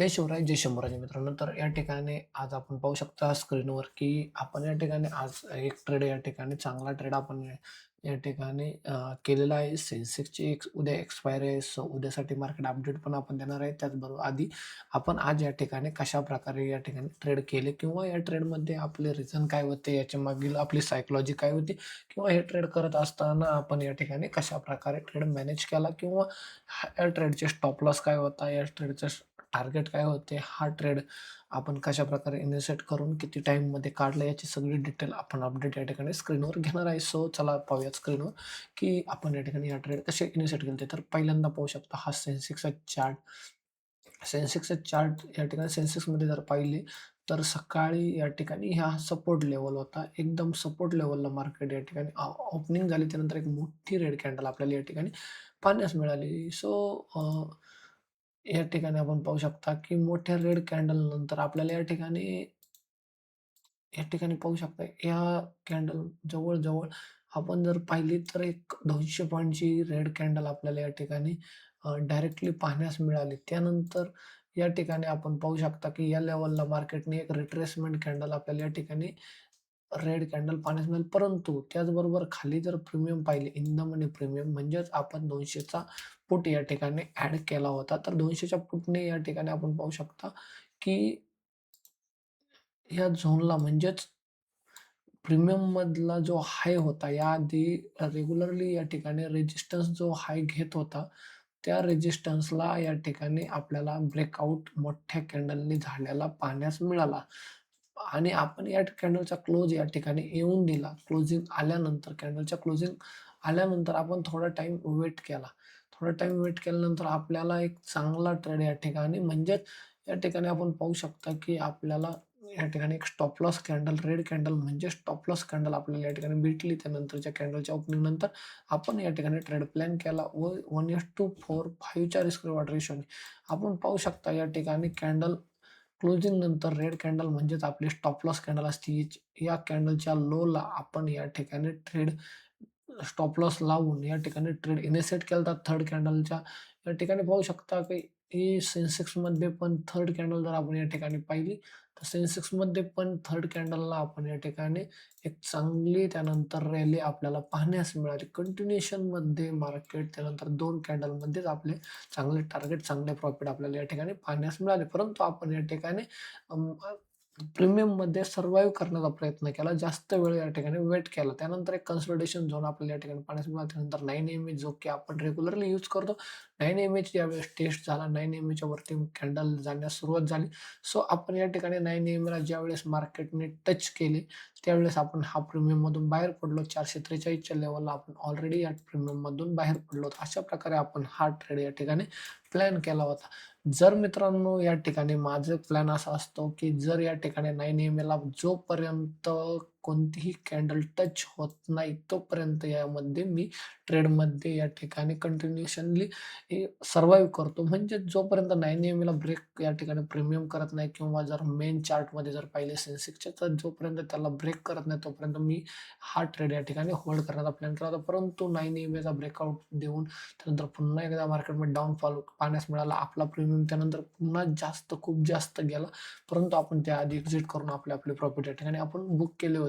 जय शिवराय, जय शंभूराजे मित्रांनो. तर या ठिकाणी आज आपण पाहू शकता स्क्रीनवर, की आपण या ठिकाणी आज एक ट्रेड या ठिकाणी चांगला ट्रेड आपण या ठिकाणी केलेला आहे. सेन्सेक्सची एक उद्या एक्सपायरी आहे. सो उद्यासाठी मार्केट अपडेट पण आपण देणार आहे. त्याचबरोबर आधी आपण आज या ठिकाणी कशाप्रकारे या ठिकाणी ट्रेड केले किंवा या ट्रेडमध्ये आपले रिझन काय होते, याच्या मागील आपली सायकॉलॉजी काय होती किंवा हे ट्रेड करत असताना आपण या ठिकाणी कशाप्रकारे ट्रेड मॅनेज केला किंवा या ट्रेडचे स्टॉप लॉस काय होता, या ट्रेडचा टार्गेट काय होते, हा ट्रेड आपण कशाप्रकारे इनिशिएट करून किती टाईममध्ये काढला, याची सगळी डिटेल आपण अपडेट या ठिकाणी स्क्रीनवर घेणार आहे. सो चला पाहूयात स्क्रीनवर, की आपण या ठिकाणी या ट्रेड कसे इनिशिएट केले. तर पहिल्यांदा पाहू शकता हा सेन्सेक्सचा चार्ट. सेन्सेक्सचा चार्ट या ठिकाणी सेन्सेक्समध्ये जर पाहिले तर सकाळी या ठिकाणी हा सपोर्ट लेवल होता. एकदम सपोर्ट लेवलला मार्केट या ठिकाणी ओपनिंग झाली. त्यानंतर एक मोठी रेड कॅन्डल आपल्याला या ठिकाणी पाहण्यास मिळाली. सो या ठिकाणी आपण पाहू शकता, की मोठ्या रेड कॅन्डल नंतर आपल्याला या ठिकाणी पाहू शकता, या कॅन्डल जवळ-जवळ आपण जर पाहिली तर एक 200 पॉइंटची रेड कॅन्डल आपल्याला या ठिकाणी डायरेक्टली पाहण्यास मिळाली. त्यानंतर या ठिकाणी आपण पाहू शकता, की या लेव्हलला मार्केटने एक रिट्रेसमेंट कॅन्डल आपल्याला या ठिकाणी रेड कॅन्डल पाहण्यास मिळेल. परंतु त्याचबरोबर खाली जर प्रीमियम पाहिले, इन द मनी प्रीमियम म्हणजेच आपण 200चा पुट या ठिकाणी ॲड केला होता. तर 200च्या पुटने या ठिकाणी आपण पाहू शकता, की या झोनला म्हणजेच प्रीमियममधला जो हाय होता, याआधी रेग्युलरली या ठिकाणी रेझिस्टन्स जो हाय घेत होता, त्या रेझिस्टन्सला या ठिकाणी आपल्याला ब्रेकआउट मोठ्या कॅन्डलनी झालेला पाहण्यास मिळाला. आणि आपण या कॅन्डलचा क्लोज या ठिकाणी येऊन दिला. क्लोजिंग आल्यानंतर कॅन्डलच्या क्लोजिंग आल्यानंतर आपण थोडा टाईम वेट केला. थोडा टाईम वेट केल्यानंतर आपल्याला एक चांगला ट्रेड या ठिकाणी म्हणजेच या ठिकाणी आपण पाहू शकता, की आपल्याला या ठिकाणी एक stop loss candle, red candle म्हणजे स्टॉप लॉस कॅन्डल आपल्याला या ठिकाणी भेटली. त्यानंतरच्या कॅन्डलच्या ओपनिंग नंतर आपण या ठिकाणी ट्रेड प्लॅन केला व 1:4-5 च्या रिस्क रिवॉर्ड रेशोने. आपण पाहू शकता या ठिकाणी कॅन्डल क्लोजिंग नंतर रेड कॅन्डल म्हणजेच आपली स्टॉप लॉस कॅन्डल असते. या कॅन्डलच्या लोला आपण या ठिकाणी ट्रेड स्टॉप लॉस लावून या ठिकाणी ट्रेड इनिशिएट केला होता थर्ड कॅन्डलच्या. या ठिकाणी पाहू शकता, की ही सेन्सेक्समध्ये पण थर्ड कॅन्डल जर आपण या ठिकाणी पाहिली, तर सेन्सेक्समध्ये पण थर्ड कॅन्डलला आपण या ठिकाणी एक चांगली त्यानंतर रॅली आपल्याला पाहण्यास मिळाली. कंटिन्यूएशनमध्ये मार्केट त्यानंतर 2 कॅन्डलमध्येच आपले चांगले टार्गेट, चांगले प्रॉफिट आपल्याला या ठिकाणी पाहण्यास मिळाले. परंतु आपण या ठिकाणी प्रीमियममध्ये सर्व्हायव्ह करण्याचा प्रयत्न केला. जास्त वेळ या ठिकाणी वेट केला. त्यानंतर एक कन्सोलिडेशन झोन आपल्याला या ठिकाणी पाहण्यास मिळाला. त्यानंतर 9 एम-ए जो की आपण रेग्युलरली यूज करतो. 9 एम-एची ज्यावेळेस टेस्ट झाला, 9 एम-एच्या वरती कॅन्डल जाण्यास सुरुवात झाली. सो आपण या ठिकाणी 9 एम-एला ज्यावेळेस मार्केटने टच केले, त्यावेळेस आपण हा प्रीमियममधून बाहेर पडलो. 443च्या लेव्हलला आपण ऑलरेडी या प्रीमियममधून बाहेर पडलो होतो. अशा प्रकारे आपण हा ट्रेड या ठिकाणी प्लॅन केला होता. जर मित्रांनो या ठिकाणी माझं प्लॅन असा असतो, की जर या ठिकाणी 9 एम-एला जोपर्यंत कोणतीही कॅन्डल टच होत नाही, तोपर्यंत यामध्ये मी ट्रेडमध्ये या ठिकाणी कंटिन्यूएशनली सर्व्हायव्ह करतो. म्हणजे जोपर्यंत 9 एम-एला ब्रेक या ठिकाणी प्रीमियम करत नाही किंवा जर मेन चार्टमध्ये जर पाहिले सेन्सेक्सचे, तर जोपर्यंत त्याला ब्रेक करत नाही, तोपर्यंत मी हा ट्रेड या ठिकाणी होल्ड करण्याचा प्लॅन केला होता. परंतु 9 एम-एचा ब्रेकआउट देऊन त्यानंतर पुन्हा एकदा मार्केटमध्ये डाउनफॉल पाहण्यास मिळाला. आपला प्रीमियम त्यानंतर पुन्हा जास्त, खूप जास्त गेला. परंतु आपण त्याआधी एक्झिट करून आपले प्रॉफिट या ठिकाणी आपण बुक केले होते.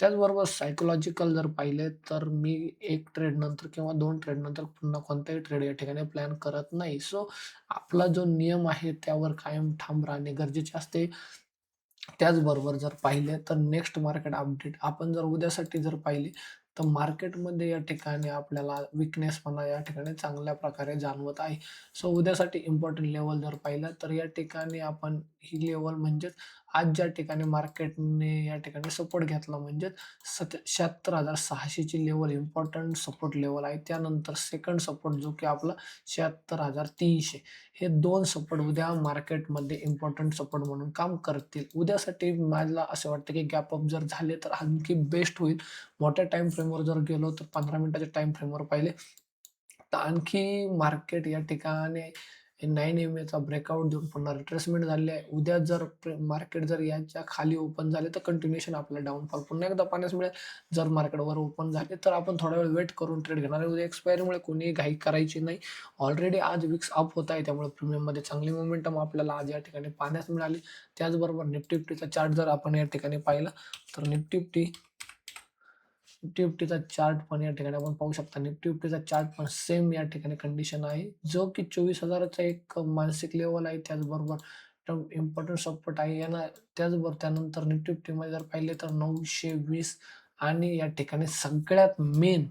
त्याचबरोबर सायकॉलॉजिकल जर पाहिले, तर मी 1 ट्रेड नंतर किंवा 2 ट्रेड नंतर पुन्हा कोणताही ट्रेड या ठिकाणी प्लॅन करत नाही. सो आपला जो नियम आहे, त्यावर कायम ठाम राहणे गरजेचे असते. त्याचबरोबर जर पाहिले तर नेक्स्ट मार्केट अपडेट आपण जर उद्यासाठी जर पाहिले, तर मार्केटमध्ये या ठिकाणी आपल्याला विकनेसपणा या ठिकाणी चांगल्या प्रकारे जाणवत आहे. सो उद्यासाठी इम्पोर्टंट लेव्हल जर पाहिलं, तर या ठिकाणी आपण ही लेव्हल म्हणजेच आज ज्या ठिकाणी मार्केटने या ठिकाणी सपोर्ट घेतला म्हणजेच 76,600 ची लेव्हल इम्पोर्टंट सपोर्ट लेव्हल आहे. त्यानंतर सेकंड सपोर्ट जो की आपला 76,300 हे 2 सपोर्ट उद्या मार्केटमध्ये इम्पोर्टंट सपोर्ट म्हणून काम करतील. उद्यासाठी मला असं वाटतं, की गॅप अप जर झाले तर आणखी बेस्ट होईल. मोठ्या टाईम फ्रेमवर जर गेलो तर 15 मिनिटाच्या टाईम फ्रेमवर पाहिले, तर आणखी मार्केट या ठिकाणी 9 एम-एचा ब्रेकआउट देऊन पुन्हा रिट्रेसमेंट झालेली आहे. उद्या जर मार्केट जर याच्या खाली ओपन झाले तर कंटिन्यूएशन आपल्याला डाउनफॉल पुन्हा एकदा पाहण्यास मिळेल. जर मार्केट वर ओपन झाले तर आपण थोडा वेळ वेट करून ट्रेड घेणार आहे. उद्या एक्सपायरीमुळे कोणीही घाई करायची नाही. ऑलरेडी आज विक्स अप होत आहे, त्यामुळे प्रीमियममध्ये चांगली मोमेंटम आपल्याला आज या ठिकाणी पाहण्यास मिळाली. त्याचबरोबर निफ्टी फिफ्टीचा चार्ट जर आपण या ठिकाणी पाहिला तर निफ्टी फिफ्टीचा चार्ट पण या ठिकाणी आपण पाहू शकता. निफ्टी फिफ्टीचा चार्ट पण सेम या ठिकाणी कंडिशन आहे, जो की 24,000चा एक मानसिक लेवल आहे. त्याचबरोबर इम्पोर्टंट सपोर्ट आहे यांना. त्याचबरोबर त्यानंतर निफ्टी फिफ्टीमध्ये जर पाहिले तर 920 आणि या ठिकाणी सगळ्यात मेन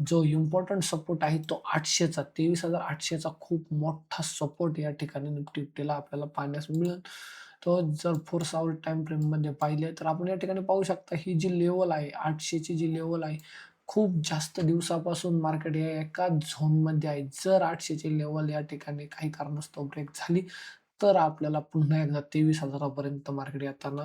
जो इम्पोर्टंट सपोर्ट आहे तो 800चा 23,800चा खूप मोठा सपोर्ट या ठिकाणी निफ्टी फिफ्टीला आपल्याला पाहण्यास मिळेल. तो जर 4 आवर टाईम फ्रेममध्ये पाहिले तर आपण या ठिकाणी पाहू शकता ही जी लेवल आहे 800ची जी लेवल आहे, खूप जास्त दिवसापासून मार्केट या एका झोनमध्ये आहे. जर 800ची लेवल या ठिकाणी काही कारणास्तव ब्रेक झाली, तर आपल्याला पुन्हा एकदा 23,000 मार्केट येताना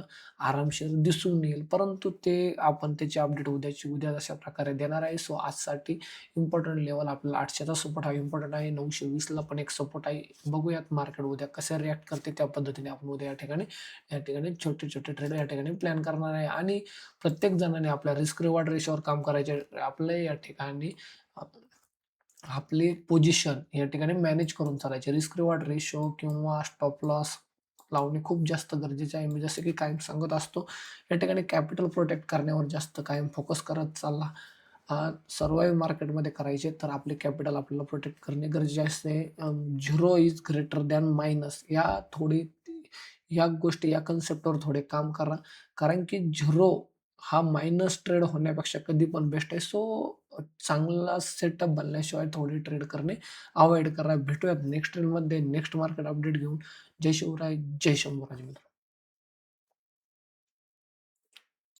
आरामशीर दिसून येईल. परंतु ते आपण त्याची अपडेट उद्या अशा प्रकारे देणार आहे. सो आजसाठी इम्पोर्टंट लेवल आपल्याला 800चा सपोर्ट हा इम्पोर्टंट आहे. 920ला पण एक सपोर्ट आहे. बघूयात मार्केट उद्या कसं रिएक्ट करते, त्या पद्धतीने आपण उद्या या ठिकाणी छोटे-छोटे ट्रेड या ठिकाणी प्लॅन करणार आहे आणि प्रत्येक जणाने आपल्या रिस्क रिवॉर्ड रेशोवर काम करायचे. आपल्या या ठिकाणी आपली पोझिशन या ठिकाणी मॅनेज करून चालायची. रिस्क रिवॉर्ड रेशो किंवा स्टॉप लॉस लावणे खूप जास्त गरजेचे आहे. मी जसं की कायम सांगत असतो, या ठिकाणी कॅपिटल प्रोटेक्ट करण्यावर जास्त कायम फोकस करत चालला. मार्केटमध्ये करायचे तर आपले कॅपिटल आपल्याला प्रोटेक्ट करणे गरजेचे असते. Zero is greater than minus या गोष्टी या कन्सेप्टवर थोडे काम करा. कारण की झिरो हा मायनस ट्रेड होण्यापेक्षा कधी पण बेस्ट आहे. सो चांगला सेटअप बनल्याशिवाय थोडे ट्रेड करणे अव्हॉइड करा. भेटूयात नेक्स्ट ट्रेडमध्ये नेक्स्ट मार्केट अपडेट घेऊन. जय शिवराय, जय शंभूराज मित्रांनो.